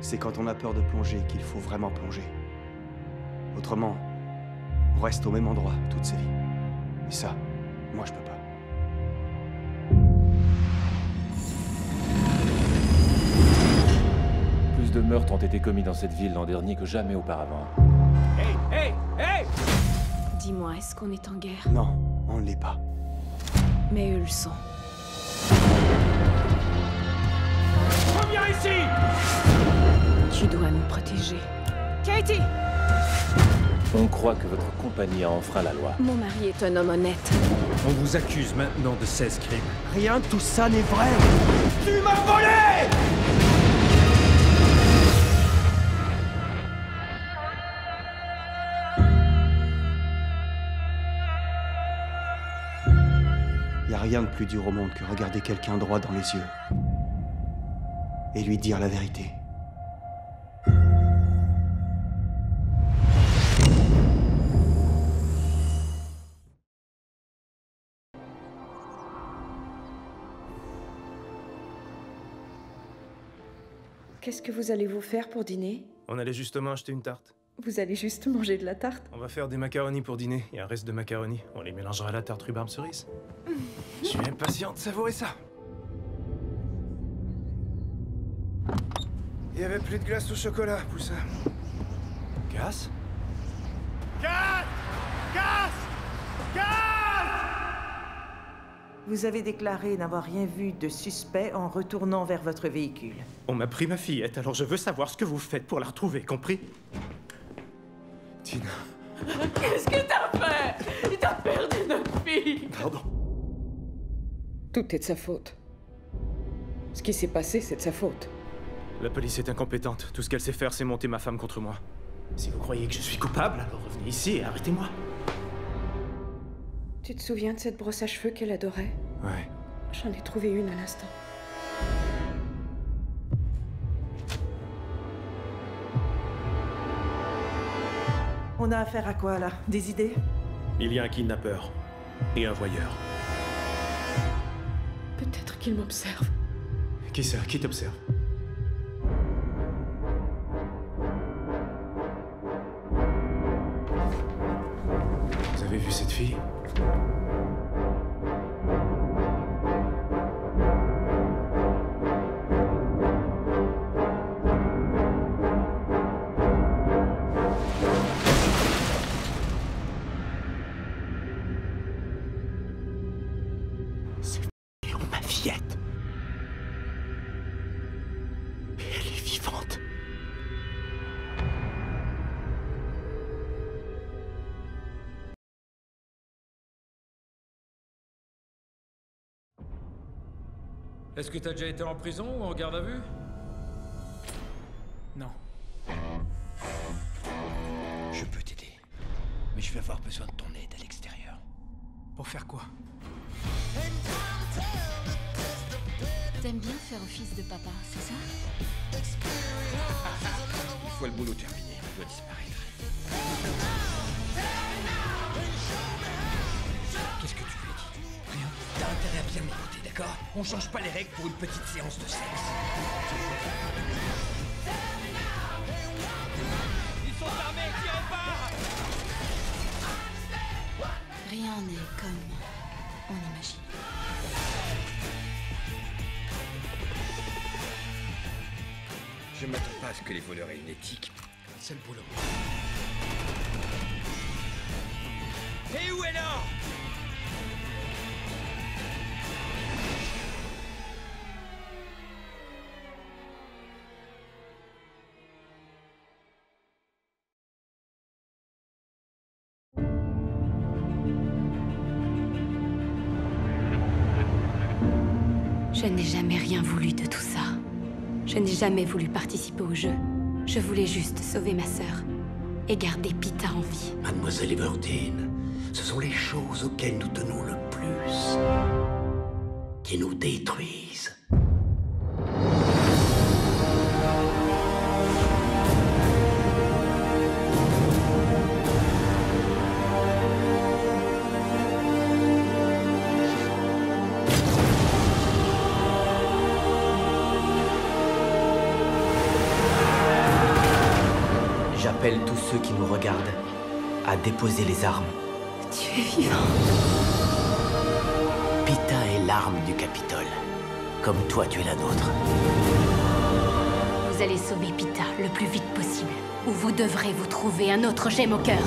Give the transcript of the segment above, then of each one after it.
C'est quand on a peur de plonger qu'il faut vraiment plonger. Autrement, on reste au même endroit toute sa vie. Et ça, moi je peux pas. Plus de meurtres ont été commis dans cette ville l'an dernier que jamais auparavant. Hey, hey, hey! Dis-moi, est-ce qu'on est en guerre? Non, on ne l'est pas. Mais eux le sont. Reviens ici! Tu dois nous protéger. Katie! On croit que votre compagnie a enfreint la loi. Mon mari est un homme honnête. On vous accuse maintenant de 16 crimes. Rien de tout ça n'est vrai! Tu m'as volé! Y a rien de plus dur au monde que regarder quelqu'un droit dans les yeux et lui dire la vérité. Qu'est-ce que vous allez vous faire pour dîner? On allait justement acheter une tarte. Vous allez juste manger de la tarte? On va faire des macaronis pour dîner. Il y a un reste de macaronis. On les mélangera à la tarte rhubarbe cerise. Je suis impatient de savourer ça. Il y avait plus de glace au chocolat, Poussin. Casse? Casse! Casse! Casse! Vous avez déclaré n'avoir rien vu de suspect en retournant vers votre véhicule. On m'a pris ma fillette, alors je veux savoir ce que vous faites pour la retrouver, compris? Tina. Qu'est-ce que t'as fait? T'as perdu notre fille! Pardon. Tout est de sa faute. Ce qui s'est passé, c'est de sa faute. La police est incompétente. Tout ce qu'elle sait faire, c'est monter ma femme contre moi. Si vous croyez que je suis coupable, alors revenez ici et arrêtez-moi. Tu te souviens de cette brosse à cheveux qu'elle adorait? Ouais. J'en ai trouvé une à l'instant. On a affaire à quoi, là? Des idées? Il y a un kidnappeur et un voyeur. Peut-être qu'il m'observe. Qui ça? Qui t'observe? Vous avez vu cette fille? Ma fillette. Et elle est vivante. Est-ce que t'as déjà été en prison ou en garde à vue? Non. Je peux t'aider. Mais je vais avoir besoin de ton aide à l'extérieur. Pour faire quoi? T'aimes bien faire office de papa, c'est ça? Une fois le boulot terminé, il doit disparaître. Qu'est-ce que tu lui as dit? Rien. T'as intérêt à bien m'écouter, d'accord? On change pas les règles pour une petite séance de sexe. Ils sont armés, tirez pas! Rien n'est comme on imagine. Je m'attends pas à ce que les voleurs aient une éthique. C'est le boulot. Et où est l'or? Je n'ai jamais rien voulu de tout ça. Je n'ai jamais voulu participer au jeu. Je voulais juste sauver ma sœur et garder Pita en vie. Mademoiselle Everdeen, ce sont les choses auxquelles nous tenons le plus qui nous détruisent. J'appelle tous ceux qui nous regardent à déposer les armes. Tu es vivant. Pita est l'arme du Capitole. Comme toi, tu es la nôtre. Vous allez sauver Pita le plus vite possible. Ou vous devrez vous trouver un autre gemme au cœur.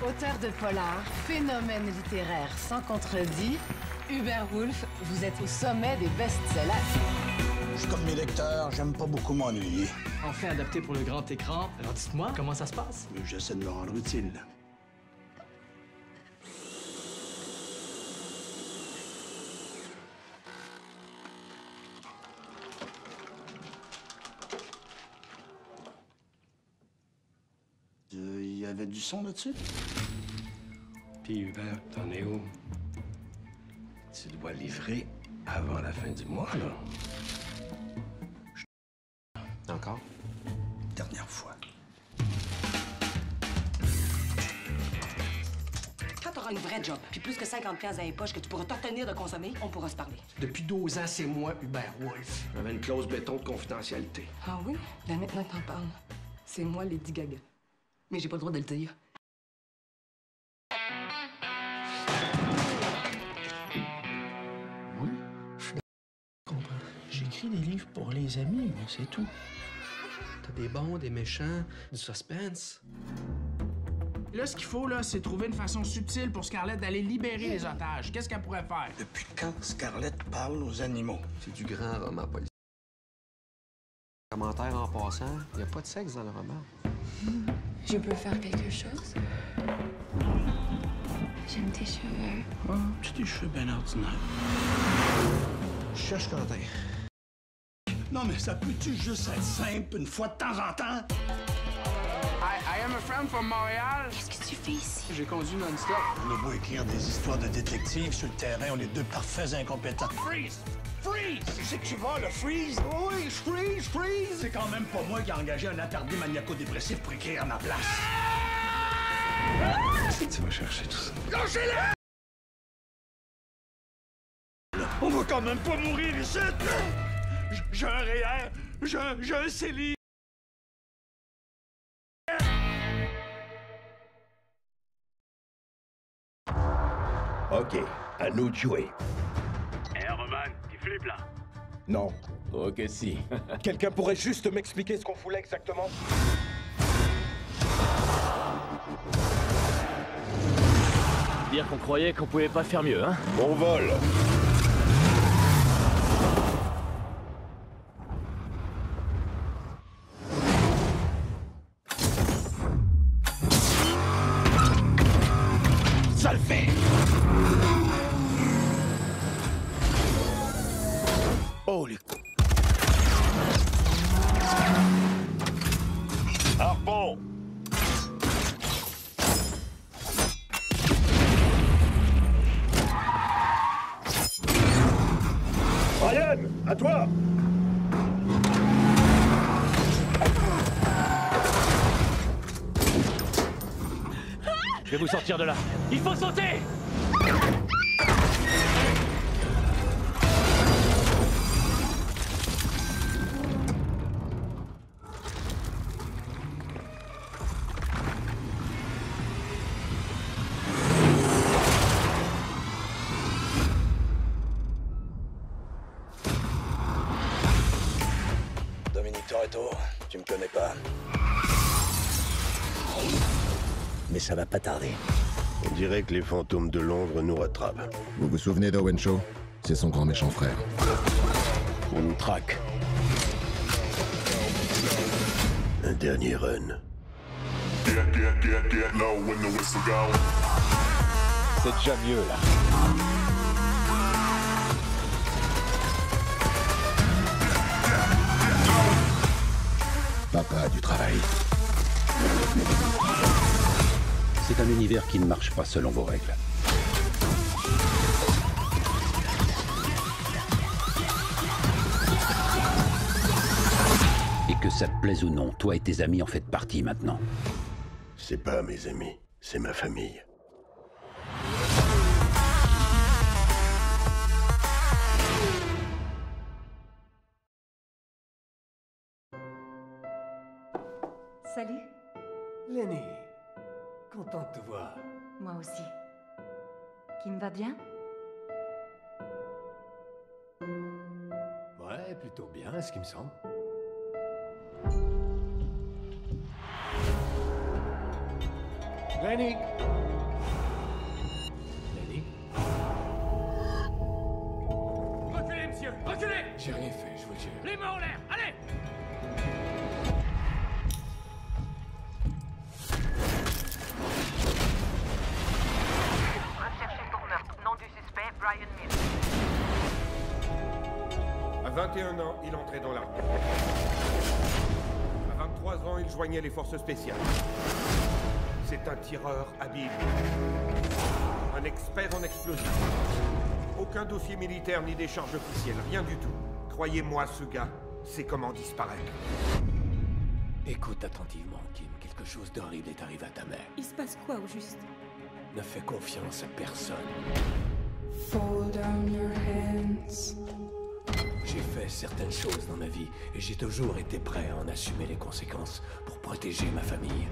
Auteur de polar, phénomène littéraire sans contredit, Hubert Wolf, vous êtes au sommet des best-sellers. Je suis comme mes lecteurs, j'aime pas beaucoup m'ennuyer. Enfin adapté pour le grand écran. Alors dites-moi, comment ça se passe? J'essaie de me rendre utile. Il y avait du son là-dessus? Puis Hubert, t'en es où? Tu dois livrer avant la fin du mois, là. Encore? Dernière fois. Quand t'auras une vraie job, puis plus que 50$ dans les poches que tu pourras t'obtenir de consommer, on pourra se parler. Depuis 12 ans, c'est moi, Hubert Wolf. J'avais une clause béton de confidentialité. Ah oui? Là, maintenant que t'en parles, c'est moi, Lady Gaga. Mais j'ai pas le droit de le dire. Oui, je comprends. J'écris des livres pour les amis, moi, c'est tout. T'as des bons, des méchants, du suspense. Là, ce qu'il faut, là, c'est trouver une façon subtile pour Scarlett d'aller libérer les otages. Qu'est-ce qu'elle pourrait faire? Depuis quand Scarlett parle aux animaux? C'est du grand roman policier. Commentaire en passant, il n'y a pas de sexe dans le roman. Je peux faire quelque chose? J'aime tes cheveux. Oh, tu tes cheveux bien ordinaires. Je cherche Quentin. Non, mais ça peut-tu juste être simple une fois de temps en temps? I am a friend from Montréal. Qu'est-ce que tu fais ici? J'ai conduit non-stop. On a beau écrire des histoires de détectives sur le terrain, on est deux parfaits incompétents. Freeze! Freeze! C'est que tu vas, le freeze? Oui, freeze, freeze! C'est quand même pas moi qui ai engagé un attardé maniaco-dépressif pour écrire à ma place. Tu vas chercher tout ça. Lâchez-le! On va quand même pas mourir ici! J'ai un REER, j'ai un CELI. OK, à nous de jouer. Hé, Roman, tu flippes là? Non. Ok, si. Quelqu'un pourrait juste m'expliquer ce qu'on fout là exactement? Dire qu'on croyait qu'on pouvait pas faire mieux, hein? On vole. Ça le fait! Oh, les... Harpon! Ryan, à toi! Je vais vous sortir de là. Il faut sauter! Dominique Toretto, tu me connais pas. Mais ça va pas tarder. On dirait que les fantômes de Londres nous rattrapent. Vous vous souvenez d'Owen Shaw? C'est son grand méchant frère. On nous traque. Un dernier run. Get low when the whistle goes. C'est déjà mieux, là. Papa a du travail. C'est un univers qui ne marche pas selon vos règles. Et que ça te plaise ou non, toi et tes amis en faites partie maintenant. C'est pas mes amis, c'est ma famille. Salut. Lenny, content de te voir. Moi aussi. Kim va bien? Ouais, plutôt bien, ce qui me semble. Lenny! Lenny? Reculez, monsieur, reculez! J'ai rien fait, je vous jure. Les mains en l'air, allez! Recherché pour meurtre. Nom du suspect, Brian Mills. À 21 ans, il entrait dans l'armée. À 23 ans, il joignait les forces spéciales. C'est un tireur habile. Un expert en explosifs. Aucun dossier militaire ni décharge officielle, rien du tout. Croyez-moi, ce gars, c'est comment disparaître. Écoute attentivement, Kim. Quelque chose d'horrible est arrivé à ta mère. Il se passe quoi au juste? Ne fais confiance à personne. J'ai fait certaines choses dans ma vie et j'ai toujours été prêt à en assumer les conséquences pour protéger ma famille.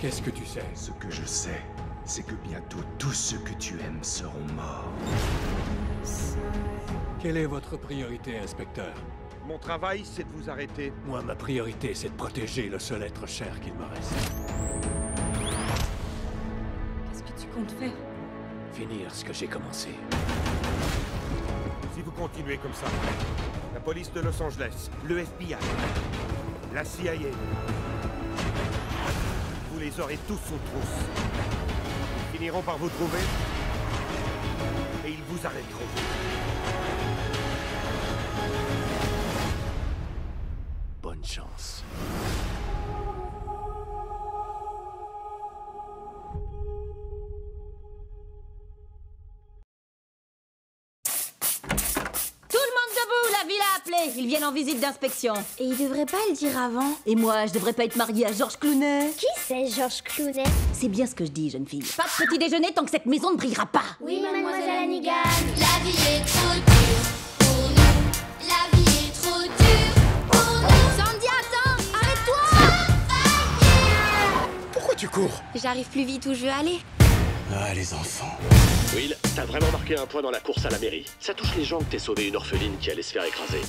Qu'est-ce que tu sais? Ce que je sais, c'est que bientôt tous ceux que tu aimes seront morts. Quelle est votre priorité, inspecteur? Mon travail, c'est de vous arrêter. Moi, ma priorité, c'est de protéger le seul être cher qu'il me reste. Qu'est-ce que tu comptes faire? Finir ce que j'ai commencé. Si vous continuez comme ça, la police de Los Angeles, le FBI, la CIA, vous les aurez tous sous trousse. Ils finiront par vous trouver et ils vous arrêteront. Bonne chance. La ville a appelé, ils viennent en visite d'inspection. Et il devrait pas le dire avant. Et moi, je devrais pas être mariée à George Clooney. Qui c'est George Clooney? C'est bien ce que je dis, jeune fille. Pas de petit déjeuner tant que cette maison ne brillera pas. Oui, mademoiselle Hannigan. La vie est trop dure pour nous. La vie est trop dure pour nous. Sandy, attends, arrête-toi! Pourquoi tu cours? J'arrive plus vite où je veux aller. Ah, les enfants. Will, t'as vraiment marqué un point dans la course à la mairie. Ça touche les gens que t'aies sauvé une orpheline qui allait se faire écraser.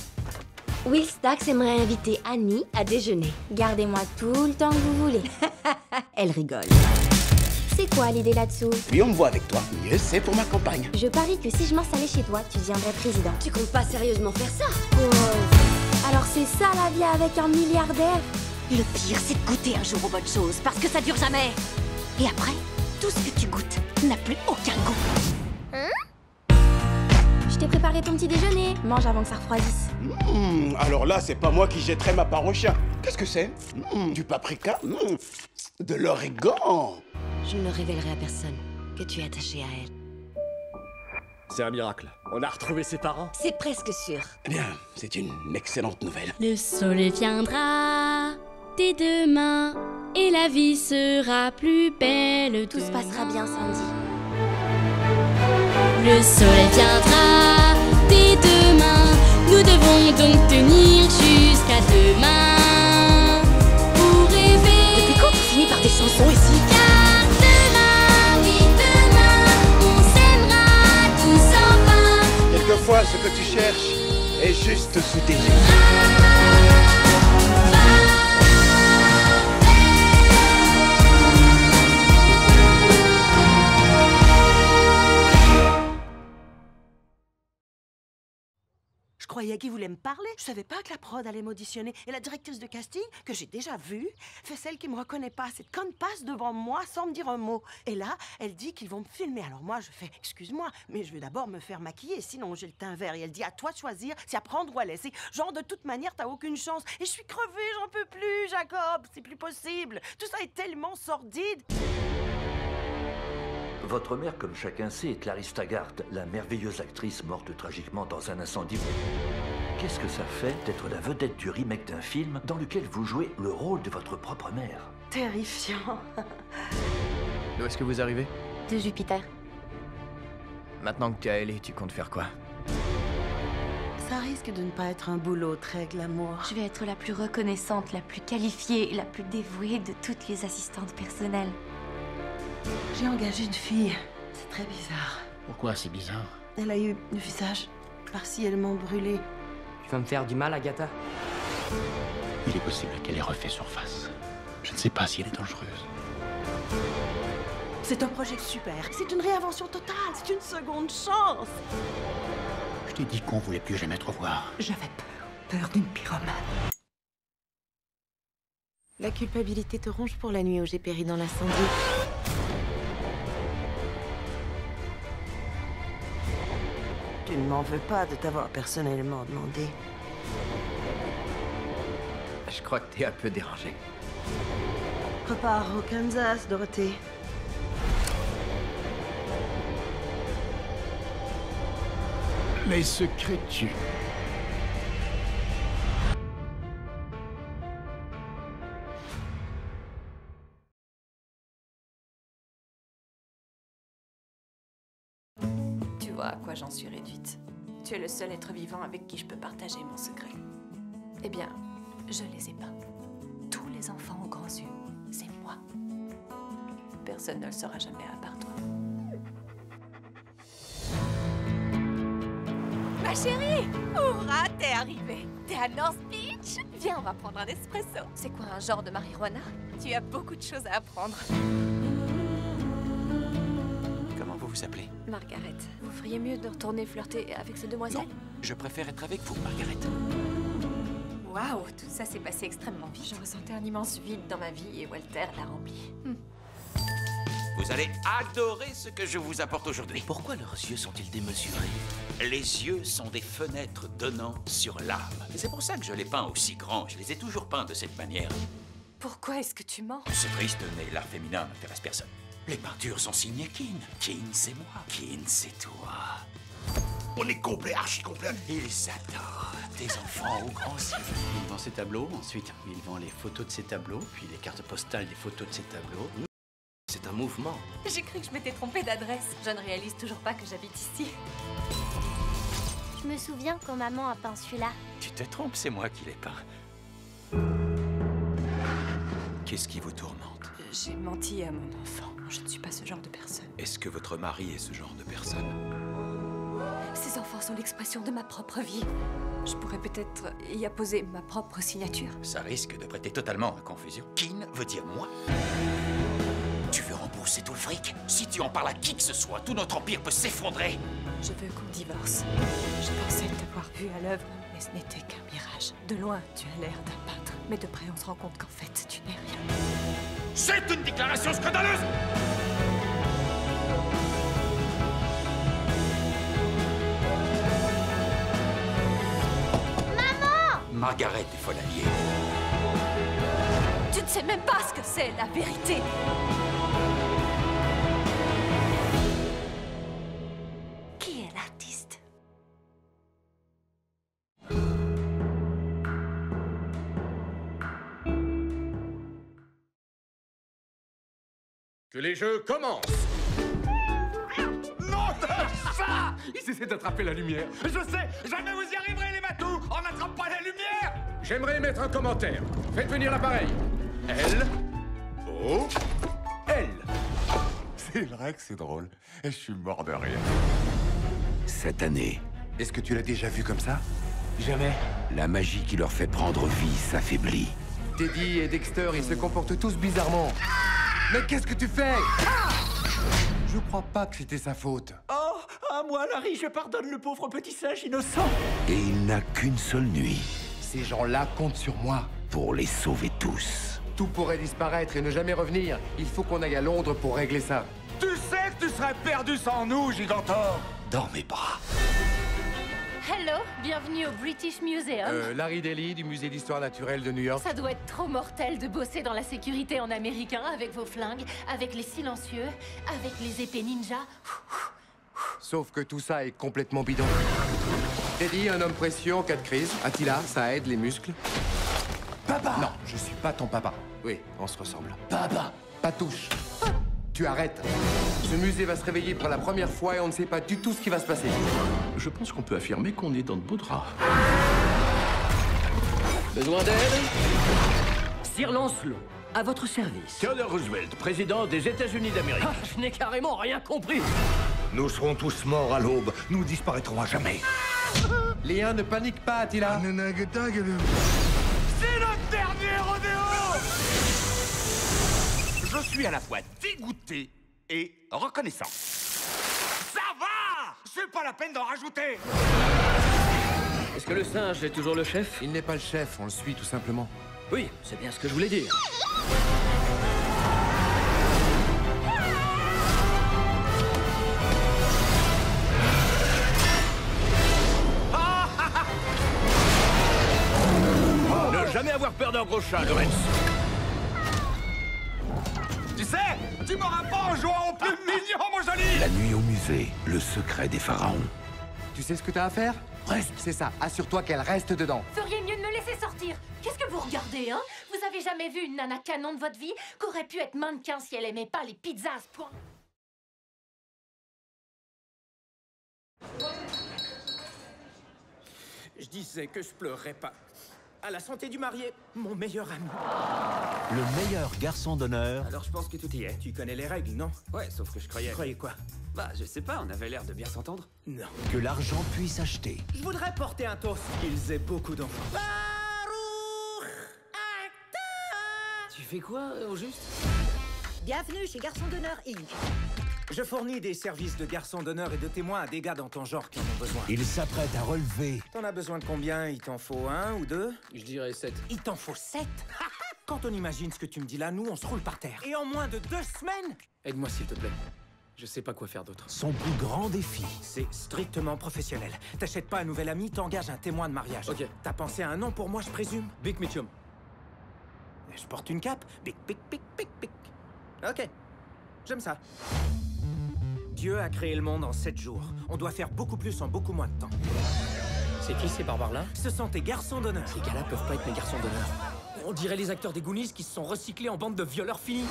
Will Stacks aimerait inviter Annie à déjeuner. Gardez-moi tout le temps que vous voulez. Elle rigole. C'est quoi l'idée là-dessous? Plus on me voit avec toi, mieux c'est pour ma campagne. Je parie que si je m'installais chez toi, tu deviendrais président. Tu comptes pas sérieusement faire ça? Oh. Alors c'est ça la vie avec un milliardaire? Le pire, c'est de goûter un jour aux bonnes choses, parce que ça dure jamais. Et après, tout ce que tu goûtes n'a plus aucun goût. Hein? Je t'ai préparé ton petit déjeuner. Mange avant que ça refroidisse. Alors là, c'est pas moi qui jetterai ma part au chien. Qu'est-ce que c'est? Du paprika? De l'origan? Je ne révélerai à personne que tu es attaché à elle. C'est un miracle. On a retrouvé ses parents. C'est presque sûr. Eh bien, c'est une excellente nouvelle. Le soleil viendra dès demain et la vie sera plus belle. Tout se passera bien, Sandy. Le soleil viendra dès demain. Nous devons donc tenir jusqu'à demain pour rêver. Depuis quand on finit par des chansons ici? Car demain, oui demain, on s'aimera tous enfin. Quelquefois, ce que tu cherches est juste sous tes yeux. croyais qu'il voulait me parler. Je savais pas que la prod allait m'auditionner. Et la directrice de casting, que j'ai déjà vue, fait celle qui me reconnaît pas. Cette conne passe devant moi sans me dire un mot. Et là, elle dit qu'ils vont me filmer. Alors moi, je fais, excuse-moi, mais je vais d'abord me faire maquiller, sinon j'ai le teint vert. Et elle dit, à toi de choisir, c'est à prendre ou à laisser. Genre, de toute manière, t'as aucune chance. Et je suis crevée, j'en peux plus, Jacob. C'est plus possible. Tout ça est tellement sordide. Votre mère, comme chacun sait, est Clarisse Taggart, la merveilleuse actrice morte tragiquement dans un incendie. Qu'est-ce que ça fait d'être la vedette du remake d'un film dans lequel vous jouez le rôle de votre propre mère? Terrifiant. D'où est-ce que vous arrivez? De Jupiter. Maintenant que tu es à LA, tu comptes faire quoi? Ça risque de ne pas être un boulot très glamour. Je vais être la plus reconnaissante, la plus qualifiée, la plus dévouée de toutes les assistantes personnelles. J'ai engagé une fille. C'est très bizarre. Pourquoi c'est bizarre? Elle a eu le visage partiellement brûlé. Tu vas me faire du mal, Agatha? Il est possible qu'elle ait refait surface. Je ne sais pas si elle est dangereuse. C'est un projet super. C'est une réinvention totale. C'est une seconde chance. Je t'ai dit qu'on voulait plus jamais te revoir. J'avais peur d'une pyromane. La culpabilité te ronge pour la nuit où j'ai péri dans l'incendie. Tu ne m'en veux pas de t'avoir personnellement demandé. Je crois que t'es un peu dérangé. Repars au Kansas, Dorothée. Les secrets tuent. Tu vois à quoi j'en suis réduite. Tu es le seul être vivant avec qui je peux partager mon secret. Eh bien, je les ai pas. Tous les enfants aux grands yeux, c'est moi. Personne ne le saura jamais à part toi. Ma chérie! Hurrah, t'es arrivée! T'es à North Beach? Viens, on va prendre un espresso. C'est quoi, un genre de marijuana? Tu as beaucoup de choses à apprendre. Comment vous vous appelez? Margaret, vous feriez mieux de retourner flirter avec ces demoiselles? Non, je préfère être avec vous, Margaret. Waouh, tout ça s'est passé extrêmement vite. Je ressentais un immense vide dans ma vie et Walter l'a rempli. Vous allez adorer ce que je vous apporte aujourd'hui. Pourquoi leurs yeux sont-ils démesurés? Les yeux sont des fenêtres donnant sur l'âme. Et c'est pour ça que je les peins aussi grands. Je les ai toujours peints de cette manière. Pourquoi est-ce que tu mens? C'est triste, mais l'art féminin n'intéresse personne. Les peintures sont signées Keane. Keane, c'est moi. Keane, c'est toi. On est complet, archi complet. Ils adorent des enfants aux grands yeux. Il vend ses tableaux, ensuite il vend les photos de ses tableaux, puis les cartes postales des photos de ses tableaux. C'est un mouvement. J'ai cru que je m'étais trompée d'adresse. Je ne réalise toujours pas que j'habite ici. Je me souviens quand maman a peint celui-là. Tu te trompes, c'est moi qui l'ai peint. Qu'est-ce qui vous tourmente? J'ai menti à mon enfant. Je ne suis pas ce genre de personne. Est-ce que votre mari est ce genre de personne? Ces enfants sont l'expression de ma propre vie. Je pourrais peut-être y apposer ma propre signature. Ça risque de prêter totalement à confusion. Keane veut dire moi. Tu veux rembourser tout le fric? Si tu en parles à qui que ce soit, tout notre empire peut s'effondrer. Je veux qu'on divorce. Je pensais t'avoir vu à l'œuvre, mais ce n'était qu'un mirage. De loin, tu as l'air d'un peintre. Mais de près, on se rend compte qu'en fait, tu n'es rien. C'est une déclaration scandaleuse! Maman! Margaret est folle alliée. Tu ne sais même pas ce que c'est, la vérité. Qui est l'artiste? Que les jeux commencent! Non, ça! Ils essaient d'attraper la lumière. Je sais, jamais vous y arriverez, les matous! On n'attrape pas la lumière! J'aimerais mettre un commentaire. Faites venir l'appareil. L. O. L. C'est vrai que c'est drôle. Et je suis mort de rire. Cette année. Est-ce que tu l'as déjà vu comme ça? Jamais. La magie qui leur fait prendre vie s'affaiblit. Teddy et Dexter, ils se comportent tous bizarrement. Mais qu'est-ce que tu fais? Je crois pas que c'était sa faute. Oh, Ah, moi, Larry, je pardonne le pauvre petit singe innocent. Et il n'a qu'une seule nuit Ces gens-là comptent sur moi. pour les sauver tous. Tout pourrait disparaître et ne jamais revenir. Il faut qu'on aille à Londres pour régler ça. Tu sais que tu serais perdu sans nous, Gigantor. Dans mes bras. Hello, bienvenue au British Museum. Larry Daly du Musée d'Histoire Naturelle de New York. Ça doit être trop mortel de bosser dans la sécurité en américain avec vos flingues, avec les silencieux, avec les épées ninja. Sauf que tout ça est complètement bidon. Teddy, un homme précieux en cas de crise. Attila, ça aide les muscles. Papa! Non, je suis pas ton papa. Oui, on se ressemble. Papa! Pas touche. Tu arrêtes. Ce musée va se réveiller pour la première fois et on ne sait pas du tout ce qui va se passer. Je pense qu'on peut affirmer qu'on est dans de beaux draps. Besoin d'aide? Sir Lancelot, à votre service. Theodore Roosevelt, président des États-Unis d'Amérique. Ah, je n'ai carrément rien compris. Nous serons tous morts à l'aube. Nous disparaîtrons à jamais. Léa, ne panique pas, Attila. C'est notre dernier rodéo. Je suis à la fois dégoûté et reconnaissant. Ça va. C'est pas la peine d'en rajouter. Est-ce que le singe est toujours le chef? Il n'est pas le chef, on le suit tout simplement. Oui, c'est bien ce que je voulais dire. Ne jamais avoir peur d'un gros chat, Lorenz. Tu sais, tu m'auras pas en jouant au plus mignon, mon joli. La nuit au musée, le secret des pharaons. Tu sais ce que t'as à faire? Reste. C'est ça, assure-toi qu'elle reste dedans. Feriez mieux de me laisser sortir. Qu'est-ce que vous regardez, hein? Vous avez jamais vu une nana canon de votre vie qu'aurait pu être mannequin si elle aimait pas les pizzas à ce point? Je disais que je pleurerais pas. À la santé du marié, mon meilleur ami. Le meilleur garçon d'honneur. Alors je pense que tout y est. Tu connais les règles, non? Ouais, sauf que je croyais. Tu croyais quoi? Bah, je sais pas, on avait l'air de bien s'entendre. Non. Que l'argent puisse acheter. Je voudrais porter un toast qu'ils aient beaucoup d'enfants. Tu fais quoi, au juste? Bienvenue chez Garçon d'honneur Inc. Je fournis des services de garçon d'honneur et de témoin à des gars dans ton genre qui en ont besoin. Il s'apprête à relever. T'en as besoin de combien? Il t'en faut 1 ou 2? Je dirais 7. Il t'en faut 7? Quand on imagine ce que tu me dis là, nous, on se roule par terre. Et en moins de 2 semaines? Aide-moi, s'il te plaît. Je sais pas quoi faire d'autre. Son plus grand défi. C'est strictement professionnel. T'achètes pas un nouvel ami, t'engages un témoin de mariage. Ok. T'as pensé à un nom pour moi, je présume? Big Mitchum. Je porte une cape. Bic, bic, bic, bic, bic. Ok. J'aime ça. Dieu a créé le monde en 7 jours. On doit faire beaucoup plus en beaucoup moins de temps. C'est qui ces barbares-là? Ce sont tes garçons d'honneur. Ces gars-là peuvent pas être mes garçons d'honneur. On dirait les acteurs des Goonies qui se sont recyclés en bande de violeurs finis.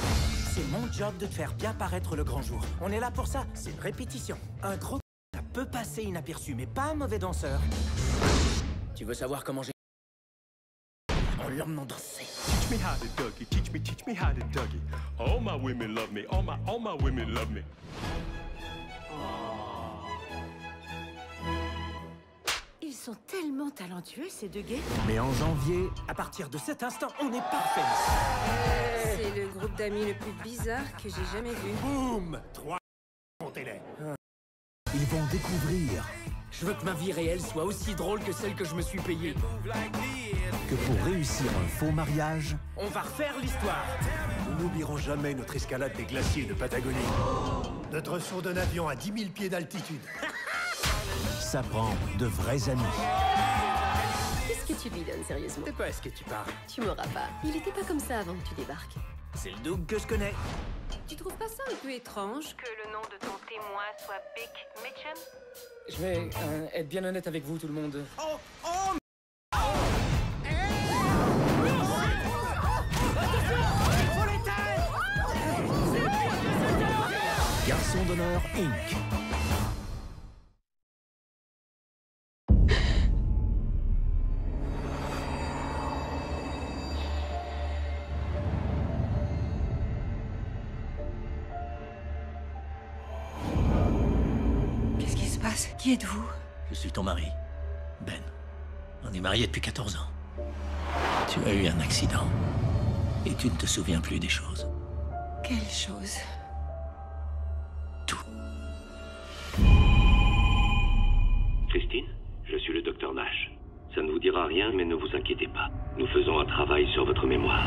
C'est mon job de te faire bien paraître le grand jour. On est là pour ça. C'est une répétition. Un gros ça peut passer inaperçu, mais pas un mauvais danseur. Tu veux savoir comment j'ai... En l'emmenant danser. Teach me how to Dougie, teach me how to Dougie. All my women love me, all my women love me. Ils sont tellement talentueux, ces deux gays. Mais en janvier... À partir de cet instant, on est parfait. C'est le groupe d'amis le plus bizarre que j'ai jamais vu. Boum. 3. Comptez-les. Ils vont découvrir Je veux que ma vie réelle soit aussi drôle que celle que je me suis payée. que pour réussir un faux mariage, On va refaire l'histoire. Nous n'oublierons jamais notre escalade des glaciers de Patagonie. Notre saut d'un avion à 10 000 pieds d'altitude. ça prend de vrais amis. Qu'est-ce que tu lui donnes, sérieusement? De quoi est-ce que tu parles? Tu m'auras pas. Il était pas comme ça avant que tu débarques. C'est le Doug que je connais. Tu trouves pas ça un peu étrange? Que le nom de ton témoin soit Big Mitchum? Je vais être bien honnête avec vous, tout le monde. Garçon d'honneur Inc. Qu'est-ce qui se passe? Qui êtes-vous? Je suis ton mari, Ben. On est mariés depuis 14 ans. Tu as eu un accident. Et tu ne te souviens plus des choses. Quelle chose? rien, mais ne vous inquiétez pas. Nous faisons un travail sur votre mémoire.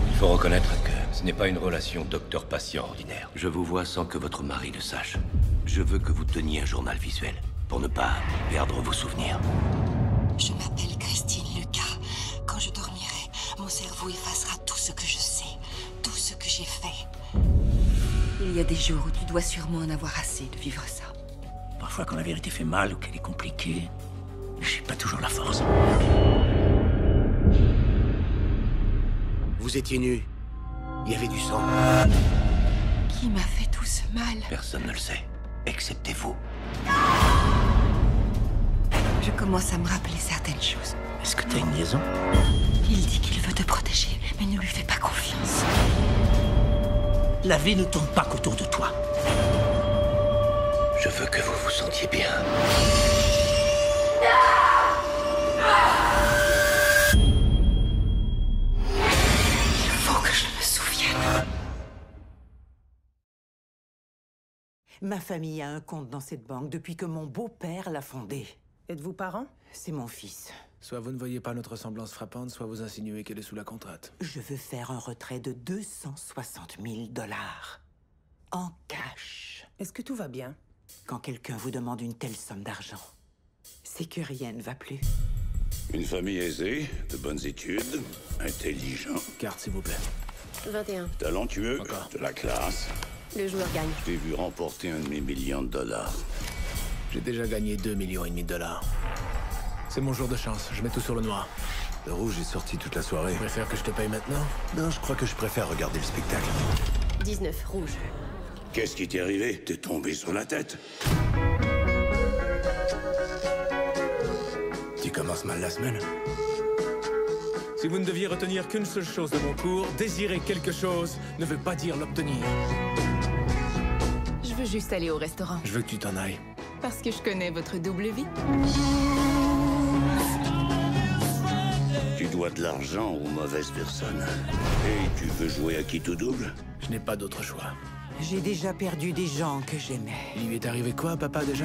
Il faut reconnaître que ce n'est pas une relation docteur-patient ordinaire. Je vous vois sans que votre mari le sache. Je veux que vous teniez un journal visuel pour ne pas perdre vos souvenirs. Je m'appelle Christine Lucas. Quand je dormirai, mon cerveau effacera tout ce que je sais, tout ce que j'ai fait. Il y a des jours où tu dois sûrement en avoir assez de vivre ça. Parfois, quand la vérité fait mal ou qu'elle est compliquée, j'ai pas toujours la force. Vous étiez nus. Il y avait du sang. Qui m'a fait tout ce mal? Personne ne le sait, excepté vous. Je commence à me rappeler certaines choses. Est-ce que t'as une liaison? Il dit qu'il veut te protéger, mais ne lui fais pas confiance. La vie ne tourne pas qu'autour de toi. Je veux que vous vous sentiez bien. Il faut que je me souvienne. Ma famille a un compte dans cette banque depuis que mon beau-père l'a fondée. Êtes-vous parent? C'est mon fils. Soit vous ne voyez pas notre ressemblance frappante, soit vous insinuez qu'elle est sous la contrainte. Je veux faire un retrait de 260 000 $. En cash. Est-ce que tout va bien? Quand quelqu'un vous demande une telle somme d'argent, c'est que rien ne va plus. Une famille aisée, de bonnes études, intelligent. Carte, s'il vous plaît. 21. Talentueux, de la classe. Le joueur gagne. Je t'ai vu remporter un demi-million de dollars. J'ai déjà gagné 2,5 millions de $. C'est mon jour de chance, je mets tout sur le noir. Le rouge est sorti toute la soirée. Tu préfères que je te paye maintenant? Non, je crois que je préfère regarder le spectacle. 19, rouge. Qu'est-ce qui t'est arrivé? T'es tombé sur la tête? Tu commences mal la semaine. Si vous ne deviez retenir qu'une seule chose de mon cours, désirer quelque chose ne veut pas dire l'obtenir. Je veux juste aller au restaurant. Je veux que tu t'en ailles. Parce que je connais votre double vie. Tu dois de l'argent aux mauvaises personnes. Et tu veux jouer à qui tout double? Je n'ai pas d'autre choix. J'ai déjà perdu des gens que j'aimais. Il lui est arrivé quoi, papa, déjà?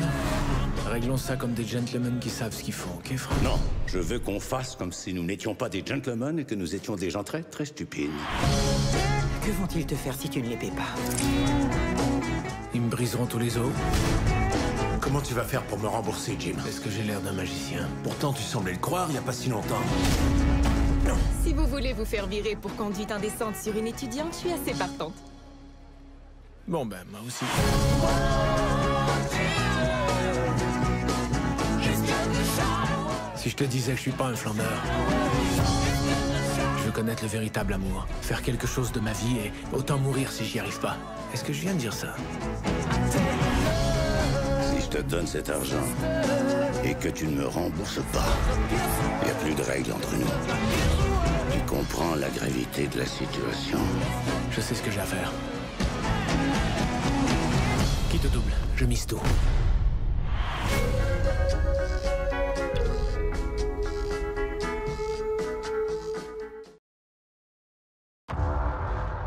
Réglons ça comme des gentlemen qui savent ce qu'ils font, ok, Franck? Non, je veux qu'on fasse comme si nous n'étions pas des gentlemen et que nous étions des gens très, très stupides. Que vont-ils te faire si tu ne les paies pas? Ils me briseront tous les os. Comment tu vas faire pour me rembourser, Jim? Est-ce que j'ai l'air d'un magicien? Pourtant, tu semblais le croire il n'y a pas si longtemps. Si vous voulez vous faire virer pour conduite indécente sur une étudiante, je suis assez partante. Bon ben, moi aussi. Si je te disais que je suis pas un flambeur, je veux connaître le véritable amour, faire quelque chose de ma vie et autant mourir si j'y arrive pas. Est-ce que je viens de dire ça? Si je te donne cet argent et que tu ne me rembourses pas, il n'y a plus de règles entre nous. Tu comprends la gravité de la situation? Je sais ce que j'ai à faire. Qui te double? Je mise tout.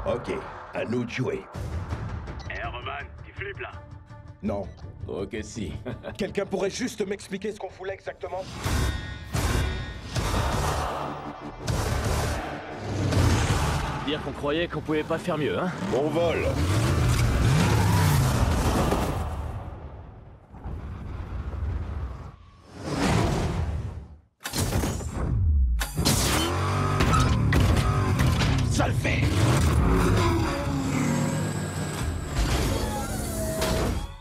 Ok, à nous de jouer. Hé, Roman, tu flippes là? Non. Ok, si. Quelqu'un pourrait juste m'expliquer ce qu'on fout là exactement? Dire qu'on croyait qu'on pouvait pas faire mieux, hein? Bon vol. Ça le fait!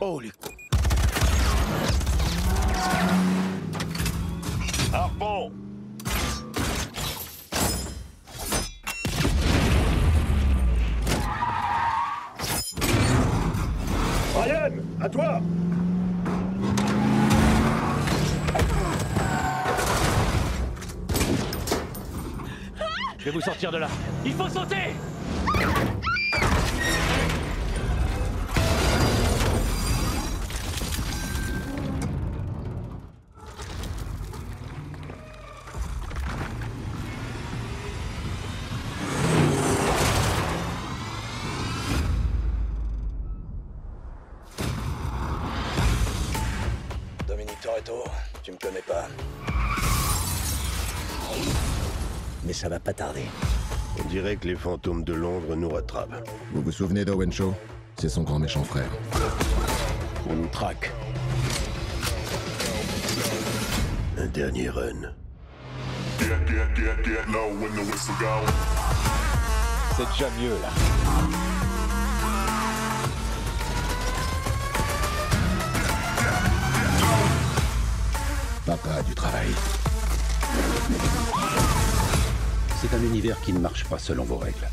Oh les... Harpon! Ryan, à toi! Je vais vous sortir de là. Il faut sauter! Dominique Toretto, tu me connais pas. Mais ça va pas tarder. On dirait que les fantômes de Londres nous rattrapent. Vous vous souvenez d'Owen Shaw? C'est son grand méchant frère. On nous traque. Un dernier run. C'est déjà mieux, là. Papa a du travail. C'est un univers qui ne marche pas selon vos règles.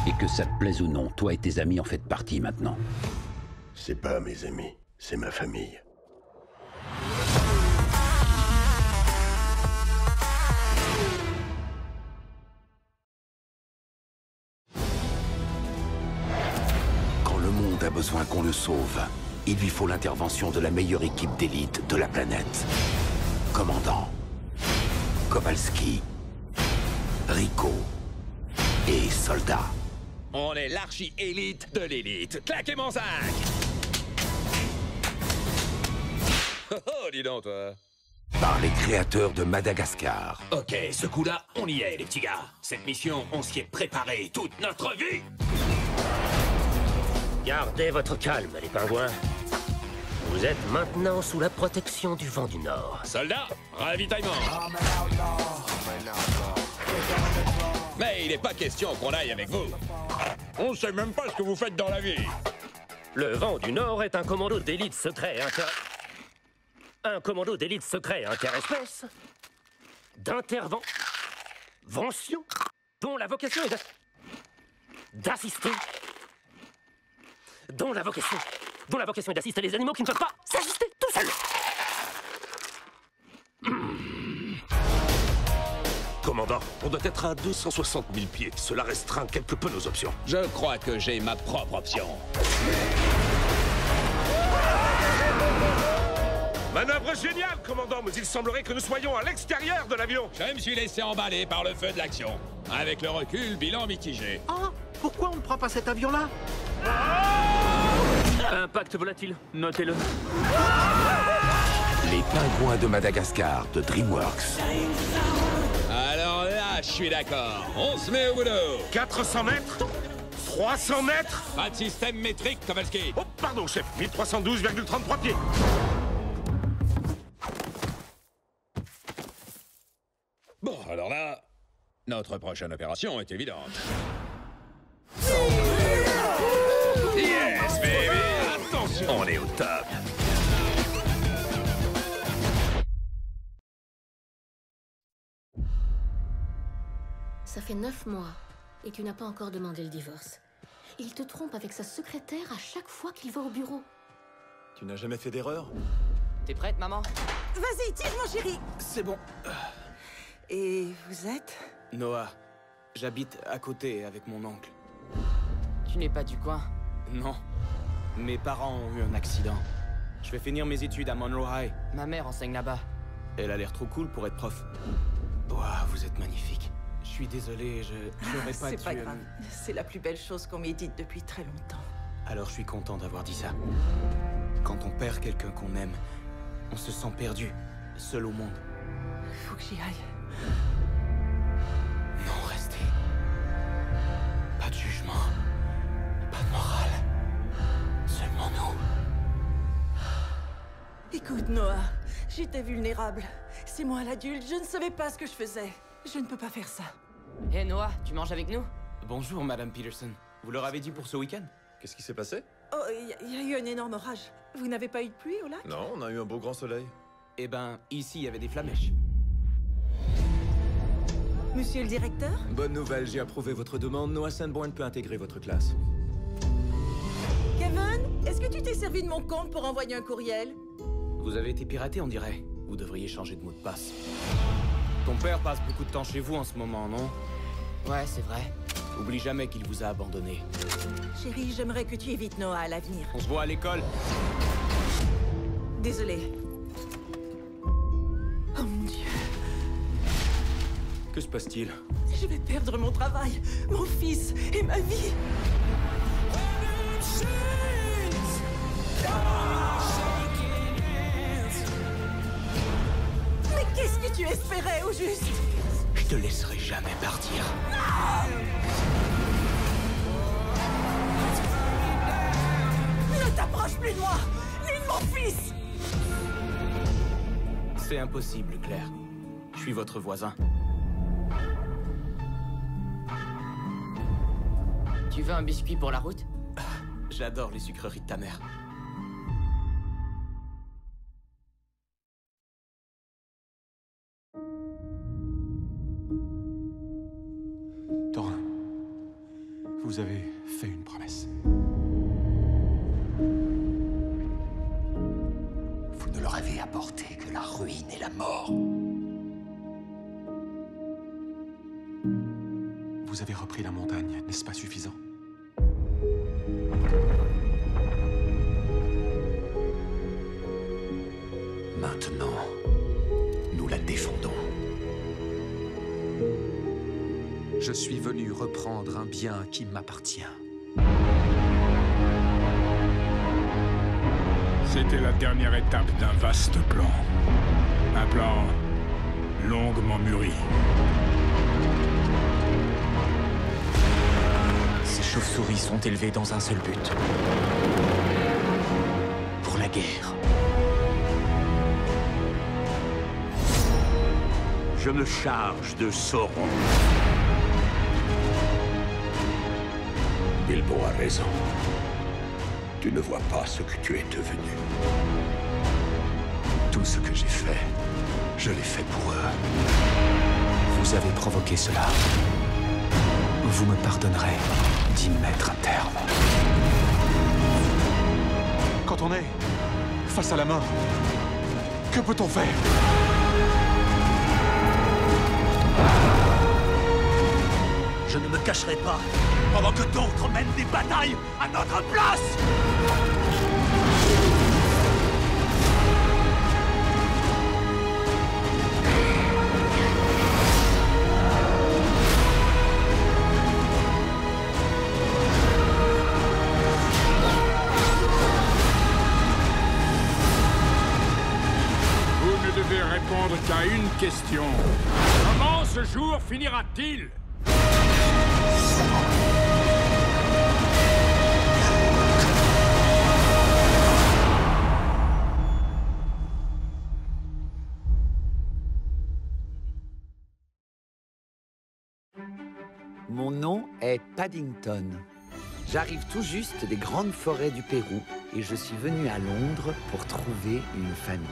Et que ça te plaise ou non, toi et tes amis en faites partie maintenant. C'est pas mes amis, c'est ma famille. Quand le monde a besoin qu'on le sauve, il lui faut l'intervention de la meilleure équipe d'élite de la planète. Commandant, Kowalski, Rico et soldats. On est l'archi-élite de l'élite. Claquez mon sac! Oh, oh, dis donc, toi. Par les créateurs de Madagascar. Ok, ce coup-là, on y est, les petits gars. Cette mission, on s'y est préparé toute notre vie. Gardez votre calme, les pingouins. Vous êtes maintenant sous la protection du vent du Nord. Soldats, ravitaillement. Mais il n'est pas question qu'on aille avec vous. On sait même pas ce que vous faites dans la vie. Le vent du Nord est un commando d'élite secret Un commando d'élite secret interespèce d'intervention dont la vocation est d'assister. Dont la vocation est d'assister les animaux qui ne peuvent pas s'assister tout seuls. Commandant, on doit être à 260 000 pieds. Cela restreint quelque peu nos options. Je crois que j'ai ma propre option. Manœuvre géniale, commandant, mais il semblerait que nous soyons à l'extérieur de l'avion. Je me suis laissé emballer par le feu de l'action. Avec le recul, bilan mitigé. Ah, pourquoi on ne prend pas cet avion-là? Impact volatile, notez-le. Les pingouins de Madagascar de DreamWorks. Alors là, je suis d'accord. On se met au boulot. 400 mètres 300 mètres. Pas de système métrique, Kowalski. Oh, pardon, chef. 1312,33 pieds. Bon, alors là, notre prochaine opération est évidente. Yes, baby! Attention! On est au top! Ça fait 9 mois et tu n'as pas encore demandé le divorce. Il te trompe avec sa secrétaire à chaque fois qu'il va au bureau. Tu n'as jamais fait d'erreur? T'es prête, maman? Vas-y, tire, mon chéri! C'est bon. Et vous êtes? Noah, j'habite à côté avec mon oncle. Tu n'es pas du coin? Non. Mes parents ont eu un accident. Je vais finir mes études à Monroe High. Ma mère enseigne là-bas. Elle a l'air trop cool pour être prof. Waouh, vous êtes magnifique. Je suis désolé, j'aurais pas dû... C'est pas grave. C'est la plus belle chose qu'on m'ait dite depuis très longtemps. Alors je suis content d'avoir dit ça. Quand on perd quelqu'un qu'on aime, on se sent perdu, seul au monde. Faut que j'y aille. Non, restez. Pas de jugement. Pas de morale. Seulement nous. Écoute, Noah, j'étais vulnérable. C'est moi l'adulte, je ne savais pas ce que je faisais. Je ne peux pas faire ça. Hé Noah, tu manges avec nous? Bonjour, Madame Peterson. Vous leur avez dit pour ce week-end? Qu'est-ce qui s'est passé? Oh, il y a eu un énorme orage. Vous n'avez pas eu de pluie au lac? Non, on a eu un beau grand soleil. Eh ben, ici, il y avait des flamèches. Monsieur le directeur? Bonne nouvelle, j'ai approuvé votre demande. Noah Sanborn peut intégrer votre classe. Kevin, est-ce que tu t'es servi de mon compte pour envoyer un courriel? Vous avez été piraté, on dirait. Vous devriez changer de mot de passe. Ton père passe beaucoup de temps chez vous en ce moment, non? Ouais, c'est vrai. Oublie jamais qu'il vous a abandonné. Chérie, j'aimerais que tu évites Noah à l'avenir. On se voit à l'école. Désolée. Oh mon Dieu. Que se passe-t-il? Je vais perdre mon travail, mon fils et ma vie. Mais qu'est-ce que tu espérais, au juste? Je te laisserai jamais partir. Ne t'approche plus de moi, ni de mon fils! C'est impossible, Claire. Je suis votre voisin. Tu veux un biscuit pour la route? J'adore les sucreries de ta mère. Thorin, vous avez fait une promesse. Vous ne leur avez apporté que la ruine et la mort. Vous avez repris la montagne, n'est-ce pas suffisant? Maintenant, nous la défendons. Je suis venu reprendre un bien qui m'appartient. C'était la dernière étape d'un vaste plan. Un plan longuement mûri. Ces chauves-souris sont élevées dans un seul but. Pour la guerre. Je me charge de Sauron. Bilbo a raison. Tu ne vois pas ce que tu es devenu. Tout ce que j'ai fait, je l'ai fait pour eux. Vous avez provoqué cela. Vous me pardonnerez d'y mettre un terme. Quand on est face à la mort, que peut-on faire? Je ne me cacherai pas pendant que d'autres mènent des batailles à notre place. Vous ne devez répondre qu'à une question. Comment ce jour finira-t-il? Mon nom est Paddington. J'arrive tout juste des grandes forêts du Pérou et je suis venu à Londres pour trouver une famille.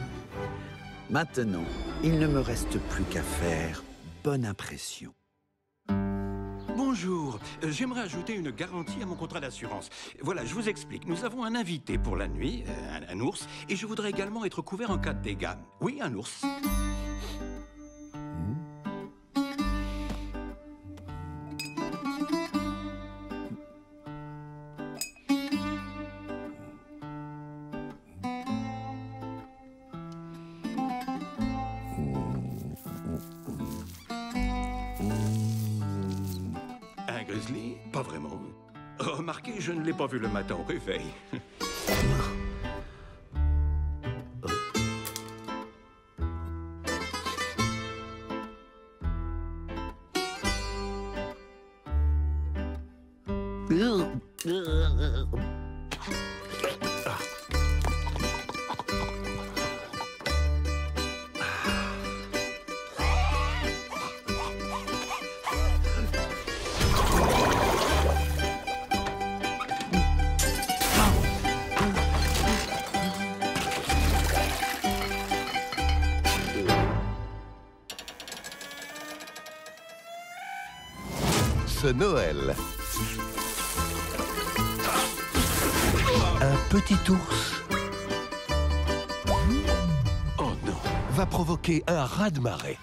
Maintenant, il ne me reste plus qu'à faire bonne impression. Bonjour, j'aimerais ajouter une garantie à mon contrat d'assurance. Voilà, je vous explique. Nous avons un invité pour la nuit, un ours, et je voudrais également être couvert en cas de dégâts. Oui, un ours. Grizzly? Pas vraiment. Remarquez, je ne l'ai pas vu le matin au réveil. Ce Noël, un petit ours va provoquer un raz-de-marée.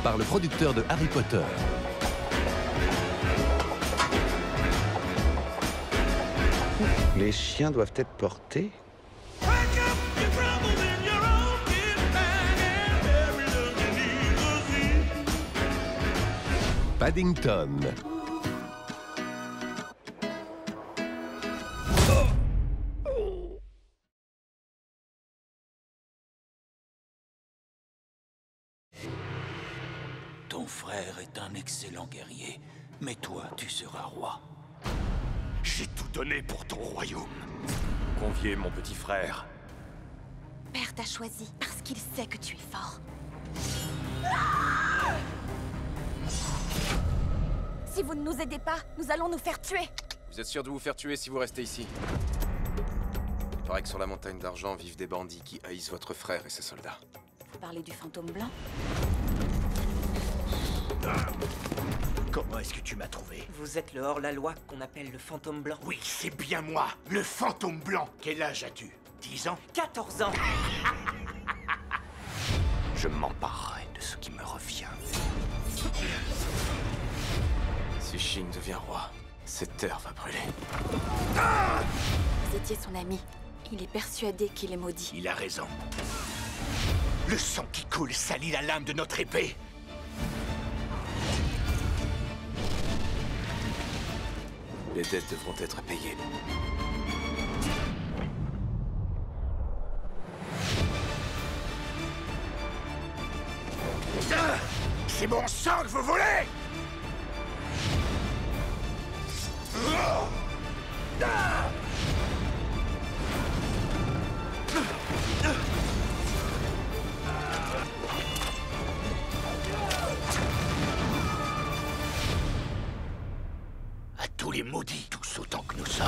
Par le producteur de Harry Potter. Les chiens doivent être portés. Paddington. Ton frère est un excellent guerrier, mais toi, tu seras roi. J'ai tout donné pour ton royaume. Conviez mon petit frère. Père t'a choisi parce qu'il sait que tu es fort. Si vous ne nous aidez pas, nous allons nous faire tuer. Vous êtes sûr de vous faire tuer si vous restez ici? Il paraît que sur la montagne d'argent vivent des bandits qui haïssent votre frère et ses soldats. Vous parlez du fantôme blanc? Comment est-ce que tu m'as trouvé? Vous êtes le hors-la-loi qu'on appelle le fantôme blanc. Oui, c'est bien moi, le fantôme blanc. Quel âge as-tu? 10 ans? 14 ans. Je m'emparerai de ce qui me revient. Si Shing devient roi, cette terre va brûler. Vous étiez son ami. Il est persuadé qu'il est maudit. Il a raison. Le sang qui coule salit la lame de notre épée. Les dettes devront être payées. C'est mon sang que vous voulez? À tous les maudits, tous autant que nous sommes.